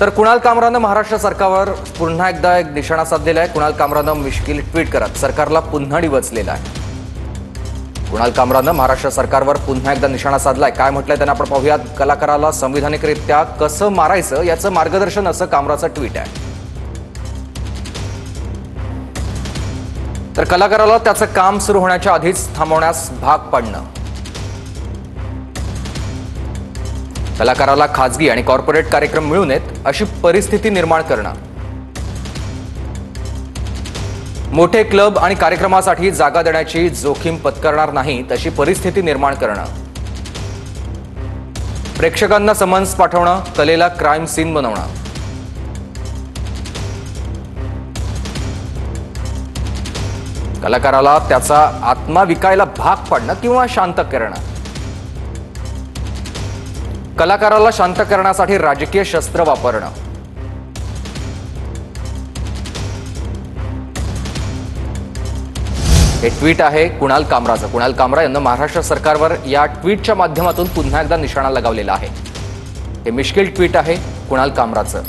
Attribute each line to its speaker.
Speaker 1: तर कुणाल कामरानं महाराष्ट्र सरकारवर पुन्हा एकदा एक निशाणा साधलेला आहे। कुणाल कामरानं मिश्किल ट्विट करत सरकारला पुन्हा डिवचलेलं आहे। कुणाल कामरानं महाराष्ट्र सरकारवर पुन्हा एकदा निशाणा साधलाय। काय म्हटलंय त्यांना आपण पाहूयात। कलाकाराला संविधानिकरित्या कसं मारायचं याचं मार्गदर्शन असं कामराचं ट्विट आहे। तर कलाकाराला त्याचं काम सुरू होण्याच्या आधीच थांबवण्यास भाग पाडणं, कलाकाराला खाजगी आणि कॉर्पोरेट कार्यक्रम मिळू नयेत अशी परिस्थिती निर्माण करणं, मोठे क्लब आणि कार्यक्रमासाठी जागा देण्याची जोखीम पत्करणार नाही तशी परिस्थिती निर्माण करणं, प्रेक्षकांना समन्स पाठवणं, कलेला क्राईम सीन बनवणं, कलाकाराला त्याचा आत्मा विकायला भाग पाडणं किंवा शांत करणं, कलाकाराला शांत करण्यासाठी राजकीय शस्त्र वापरणं। हे ट्विट आहे कुणाल कामराचं। कुणाल कामरा यांनी महाराष्ट्र सरकारवर या ट्विटच्या माध्यमातून पुन्हा एकदा निशाणा लगावलेला आहे। हे मिश्किल ट्विट आहे कुणाल कामराचं।